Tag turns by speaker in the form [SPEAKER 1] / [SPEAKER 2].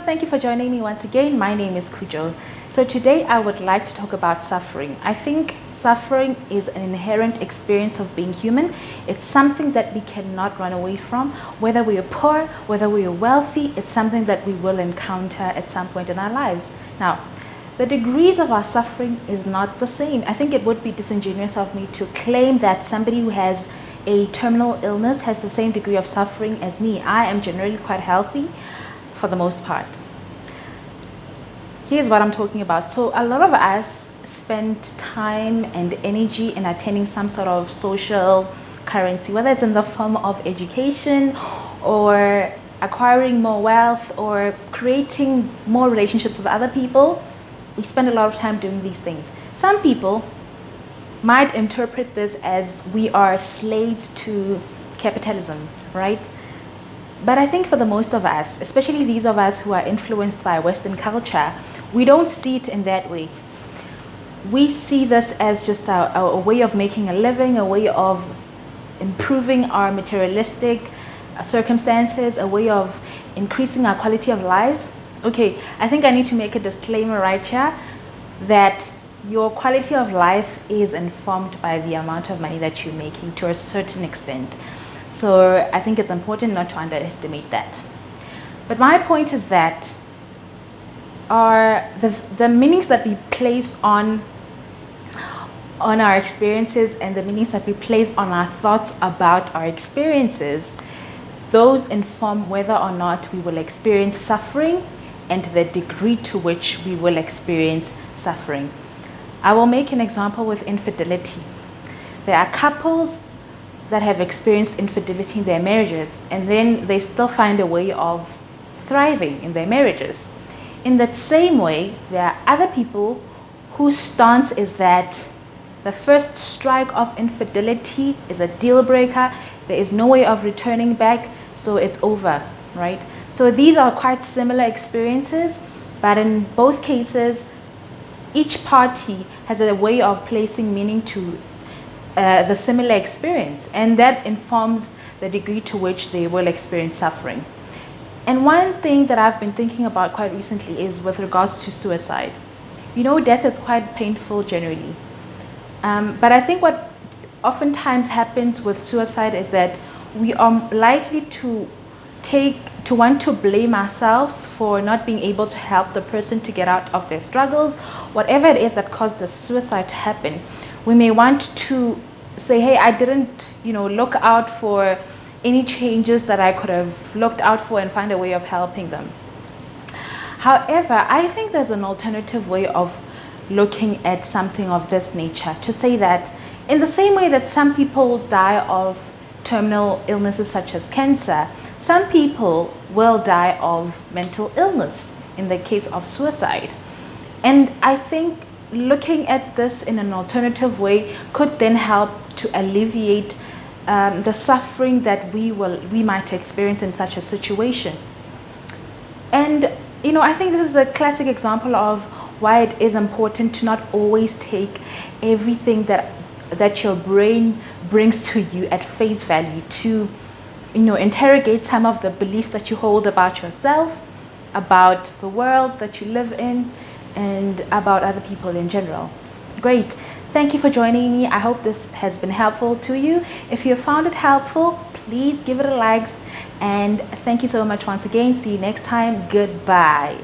[SPEAKER 1] thank you for joining me once again. My name is Kujo. So today I would like to talk about suffering. I think suffering is an inherent experience of being human. It's something that we cannot run away from. Whether we are poor, whether we are wealthy, it's something that we will encounter at some point in our lives. Now, the degrees of our suffering is not the same. I think it would be disingenuous of me to claim that somebody who has a terminal illness has the same degree of suffering as me. I am generally quite healthy for the most part. Here's what I'm talking about. So a lot of us spend time and energy in attaining some sort of social currency, whether it's in the form of education or acquiring more wealth or creating more relationships with other people. We spend a lot of time doing these things. Some people might interpret this as we are slaves to capitalism, right? But I think for the most of us, especially these of us who are influenced by Western culture, we don't see it in that way. We see this as just a way of making a living, a way of improving our materialistic circumstances, a way of increasing our quality of lives. Okay, I think I need to make a disclaimer right here that your quality of life is informed by the amount of money that you're making to a certain extent. So I think it's important not to underestimate that. But my point is that the meanings that we place on our experiences and the meanings that we place on our thoughts about our experiences, those inform whether or not we will experience suffering and the degree to which we will experience suffering. I will make an example with infidelity. There are couples that have experienced infidelity in their marriages, and then they still find a way of thriving in their marriages. In that same way, there are other people whose stance is that the first strike of infidelity is a deal breaker. There is no way of returning back, so it's over, right? So these are quite similar experiences, but in both cases, each party has a way of placing meaning to the similar experience, and that informs the degree to which they will experience suffering. And one thing that I've been thinking about quite recently is with regards to suicide. You know, death is quite painful generally. But I think what oftentimes happens with suicide is that we are likely to want to blame ourselves for not being able to help the person to get out of their struggles, whatever it is that caused the suicide to happen. We may want to say, hey, I didn't, look out for any changes that I could have looked out for and find a way of helping them. However, I think there's an alternative way of looking at something of this nature, to say that in the same way that some people die of terminal illnesses such as cancer, some people will die of mental illness in the case of suicide. And I think looking at this in an alternative way could then help to alleviate the suffering that we might experience in such a situation. And I think this is a classic example of why it is important to not always take everything that your brain brings to you at face value, to interrogate some of the beliefs that you hold about yourself, about the world that you live in, and about other people in general. Great. Thank you for joining me. I hope this has been helpful to you. If you found it helpful, please give it a like. And thank you so much once again. See you next time. Goodbye.